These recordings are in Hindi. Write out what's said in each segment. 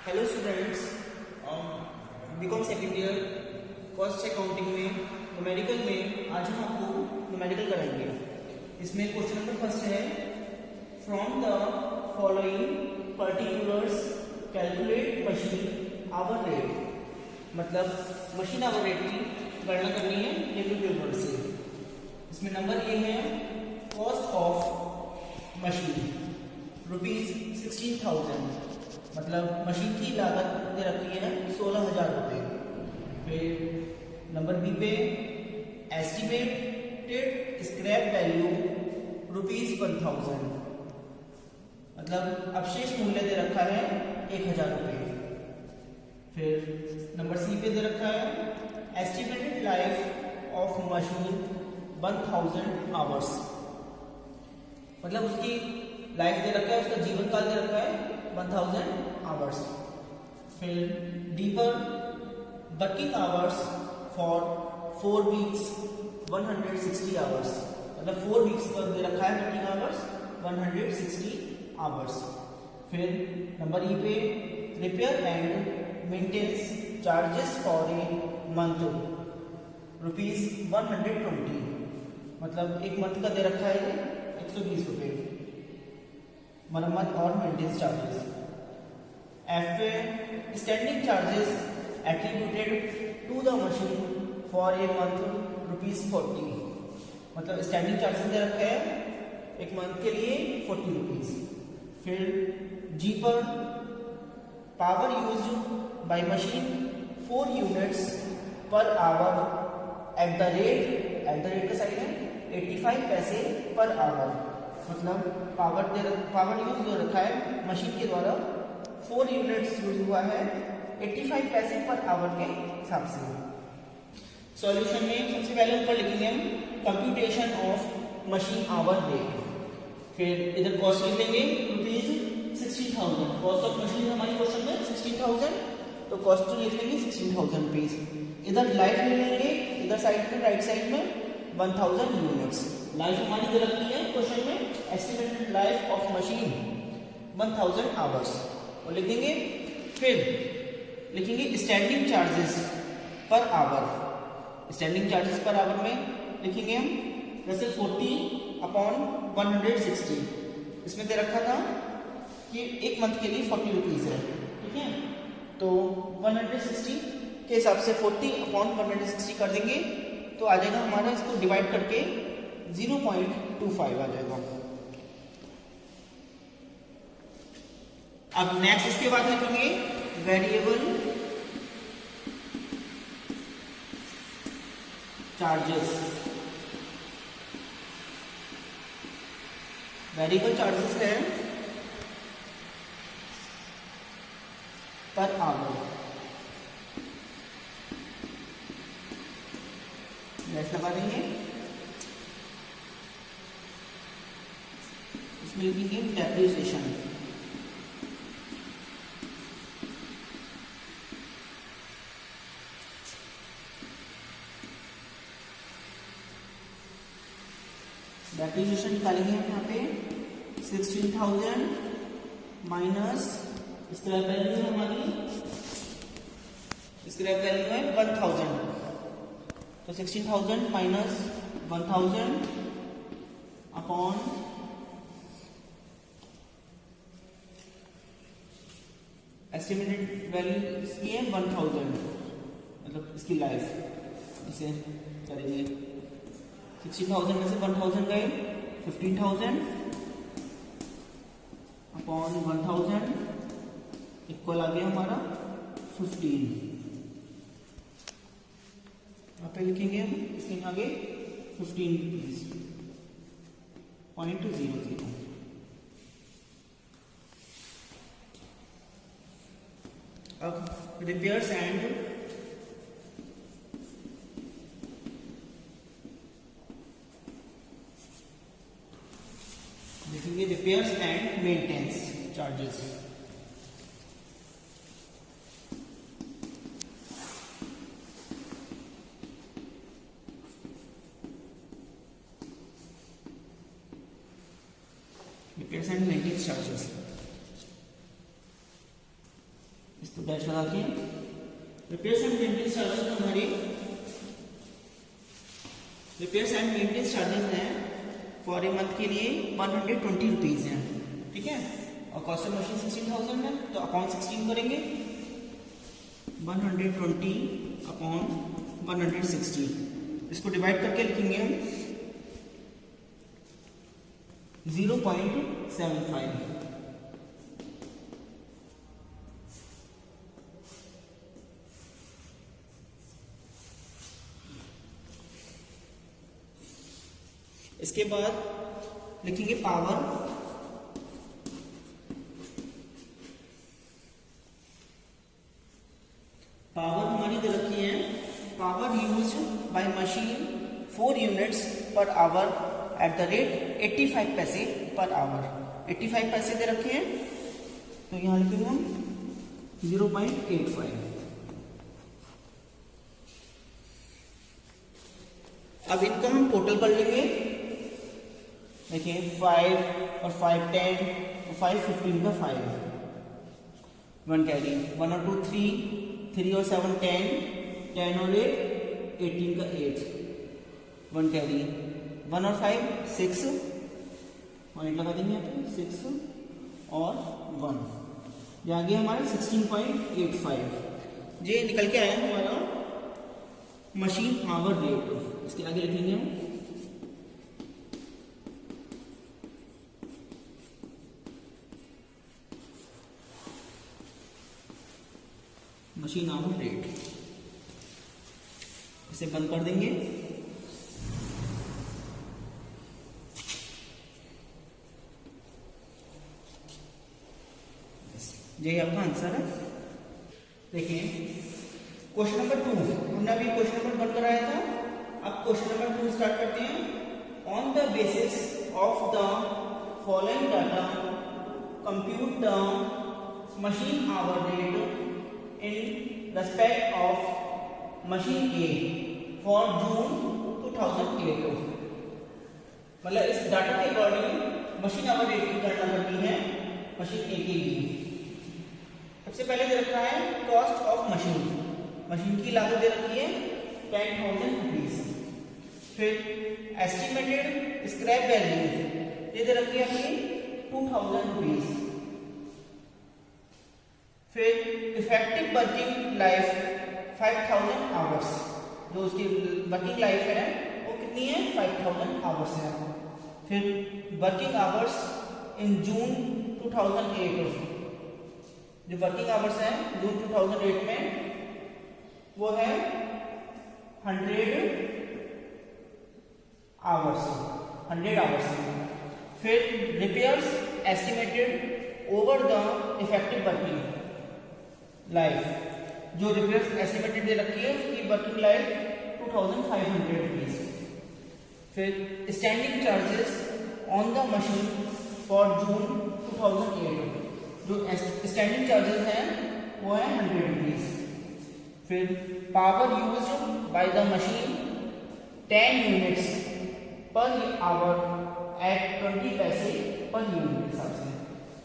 Hello students, BCom second year cost accounting में न्यूमेरिकल में आज हम आपको न्यूमेरिकल कराएंगे। इसमें क्वेश्चन नंबर फर्स्ट है, from the following particulars calculate machine hour rate. मतलब मशीन आवर रेट की गणना करनी है निम्नलिखित से। इसमें नंबर ए है कॉस्ट ऑफ मशीन ₹16,000, मतलब मशीन की लागत दे रखी है 16,000 रुपये। फिर नंबर बी पे एस्टिमेटेड स्क्रैप वैल्यू ₹1,000, मतलब अवशेष मूल्य दे रखा है 1,000 रुपये। फिर नंबर सी पे दे रखा है estimated life of machine 1,000 hours, मतलब उसकी लाइफ दे रखा है, उसका जीवन काल दे रखा है 1,000 आवर्स। फिर डी पर working hours for 4 weeks 160 hours, मतलब 4 वीक्स पर दे रखा है वर्किंग आवर्स 160 आवर्स। फिर नंबर ई पे repair and maintenance charges for a month ₹120, मतलब एक मंथ का दे रखा है 120 रुपये मरम्मत और मेंटेनेंस चार्जेस। एफ पे standing charges attributed to the machine for a month ₹40, मतलब स्टैंडिंग चार्जेस दे रखे हैं एक मंथ के लिए 40 रुपीज। फिर जी पर power used by machine 4 units per hour at the rate का साइड है 85 पैसे पर आवर, मतलब पावर यूज हो रखा है मशीन के द्वारा 4 यूनिट्स यूज हुआ है 85 पैसे पर आवर के हिसाब से। सॉल्यूशन में सबसे पहले ऊपर लिखेंगे हम computation of machine hour rate. फिर इधर कॉस्ट लिख लेंगे ₹16,000, कॉस्ट ऑफ मशीन हमारी क्वेश्चन में 16,000, तो कॉस्ट तो लिख लेंगे 16,000 रुपीज। इधर लाइफ ले लेंगे, इधर साइड में राइट साइड में 1,000 यूनिट्स। लाइफ हमारी दे रखी है क्वेश्चन में estimated life of machine 1,000 hours और लिख देंगे। फिर लिखेंगे standing charges per hour, standing charges per hour में लिखेंगे हम जैसे 40/160, इसमें दे रखा था कि एक मंथ के लिए 40 रुपीज है, ठीक है, तो 160 के हिसाब से 40/160 कर देंगे तो आ जाएगा हमारा, इसको डिवाइड करके 0.25 आ जाएगा। अब नेक्स्ट इसके बाद लिखेंगे वेरिएबल चार्जेस। वेरिएबल चार्जेस है पर आवर, नेक्स्ट लगा देंगे, इसमें लिखेंगे डेप्रिसिएशन। डेप्रिसिएशन निकालेंगे हम यहाँ पे 16,000 माइनस स्क्रैप वैल्यू है हमारी, स्क्रैप वैल्यू है 1,000, तो 16,000 माइनस 1,000 अपॉन एस्टिमेटेड वैल्यू इसकी है 1,000, मतलब इसकी लाइफ। इसे करेंगे 16,000 में से 1,000 गए 15,000 अपॉन 1,000 इक्वल आ गया हमारा 15। यहाँ पे लिखेंगे हम इसके आगे 15 रुपीज .00। अब रिपेयर्स एंड लिखेंगे repairs and maintenance charges. Repairs and maintenance charges इसको डैश लगा के रिपेयर्स एंड मेंटेनेंस चार्जेस हमारी रिपेयर्स एंड मेंटेनेंस चार्जेस हैं फॉर ए मंथ के लिए 120 रुपीज़ हैं, ठीक है। और कॉस्ट ऑफ मशीन 16,000 है, तो अपॉन 16 करेंगे 120 अपॉन 160, इसको डिवाइड करके लिखेंगे हम 0.75। इसके बाद लिखेंगे पावर, पावर हमारी दे रखी है, power use by machine 4 units per hour at the rate 85 पैसे पर आवर। 85 पैसे दे रखे हैं, तो यहां लिखेंगे हम 0.85। अब इनका हम टोटल कर लेंगे, देखिए 5 और 5 10 और 5 15 का 5 1 कैरी 1 और 2 3 3 और 7 10 10 और 8 18 का 8 1 कैरी 1 और 5 6 पॉइंट लगा देंगे यहाँ पे 6 और 1, ये आ गया हमारे 16.85। ये निकल के आया हमारा मशीन आवर रेट। इसके आगे लिखेंगे हम मशीन आवर रेट, इसे बंद कर देंगे। यही आपका आंसर है। देखिए क्वेश्चन नंबर 2, हमने अभी क्वेश्चन नंबर 1 कराया था, अब क्वेश्चन नंबर 2 स्टार्ट करते हैं। On the basis of the following data compute the machine hour rate in respect of machine A for June 2008। मतलब इस डाटा के अकॉर्डिंग मशीन आवर रेट की गणना करनी है मशीन ए के लिए। सबसे पहले दे रखा है कॉस्ट ऑफ मशीन, मशीन की लागत दे रखी है 10,000 रुपीज। फिर एस्टिमेटेड स्क्रैप वैल्यू ये दे रखी है अपनी 2,000 रुपीज। फिर इफेक्टिव वर्किंग लाइफ 5,000 आवर्स, जो उसकी वर्किंग लाइफ है वो कितनी है 5,000 आवर्स है। फिर वर्किंग आवर्स इन जून 2008, जो वर्किंग आवर्स हैं जून 2008 में वो है 100 आवर्स। फिर repairs estimated over the effective working life, जो रिपेयर्स एस्टिमेटेड दे रखी है उसकी वर्किंग लाइफ 2,500 रुपीज। फिर standing charges on the machine for जून 2008, जो स्टैंडिंग चार्जेस हैं वो है 100 रुपीज। फिर power use by the machine 10 units per hour at 20 पैसे पर यूनिट के हिसाब से,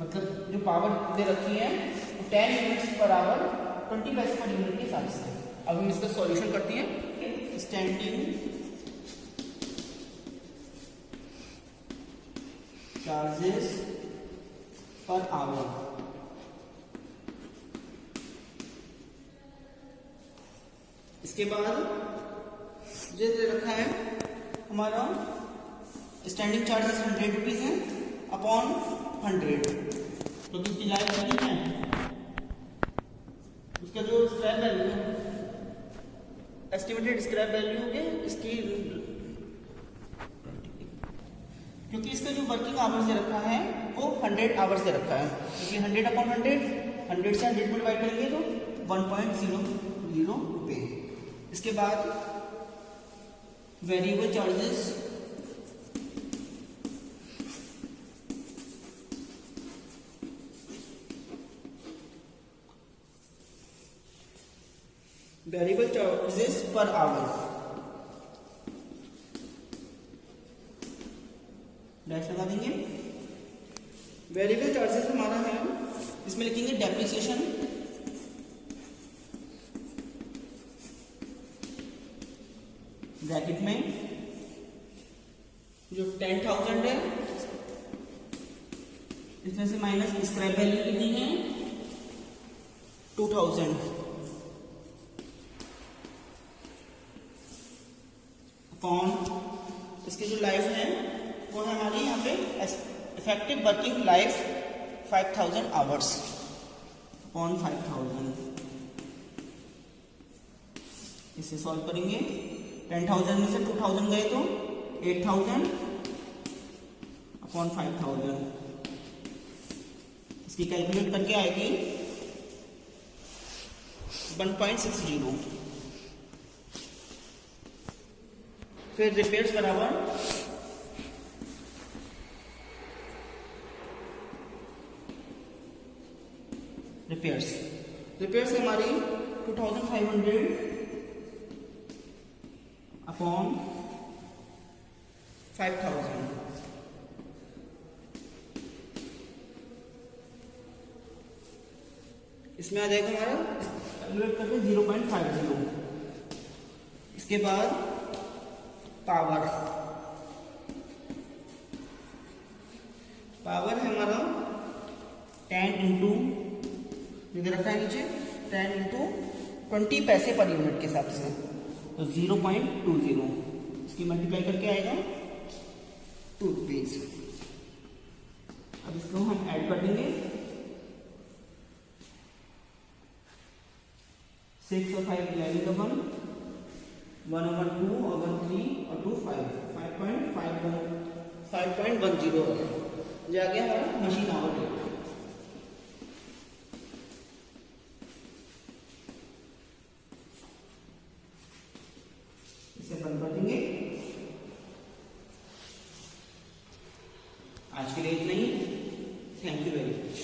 मतलब जो पावर दे रखी है 10 यूनिट्स पर आवर 20 पैसे पर यूनिट के हिसाब से। अब हम इसका सॉल्यूशन करते हैं। स्टैंडिंग चार्जेस पर आवर, इसके बाद ये दे रखा है हमारा स्टैंडिंग चार्जेस 100 रुपीज है अपॉन 100, तो इसकी लाइफ कितनी है, उसका जो स्क्रैप वैल्यू है एस्टिमेटेड स्क्रैप वैल्यू हो गया इसकी, क्योंकि इसका जो वर्किंग आवर्स दे रखा है वो 100 आवर्स दे रखा है, क्योंकि 100 अपॉन 100 से 100 को डिवाइड करेंगे तो 1.00 रुपए। इसके बाद variable charges, variable charges per hour, dash लगा देंगे। वेरिएबल चार्जेस हमारा है, इसमें लिखेंगे डेप्रिसिएशन ब्रैकेट में जो 10,000 है इसमें से माइनस स्क्रैप वैल्यू कितनी है 2000 अपॉन इसकी जो लाइफ है वो है हमारी यहाँ पे effective working life 5000 hours upon 5000। इसे सॉल्व करेंगे 10,000 में से 2000 गए तो 8,000 अपॉन 5,000। इसकी कैलकुलेट करके आएगी 1.60। फिर रिपेयर्स बराबर रिपेयर्स हमारी 2500 अपॉन 5000। इसमें आ जाएगा हमारा कैलकुलेट करके 0.50। इसके बाद पावर है हमारा 10 इंटू जो रखा है नीचे 10 इंटू 20 पैसे पर यूनिट के हिसाब से तो 0.20। इसकी मल्टीप्लाई करके आएगा 2 रुपीज। अब इसको हम ऐड कर देंगे 6 और 5 11 का 1 over 2 over 3 और 2 5.10 जो आ गया हमारा मशीन आवर रेट। इसे बंद कर देंगे। आज के लिए इतना ही। Thank you very much.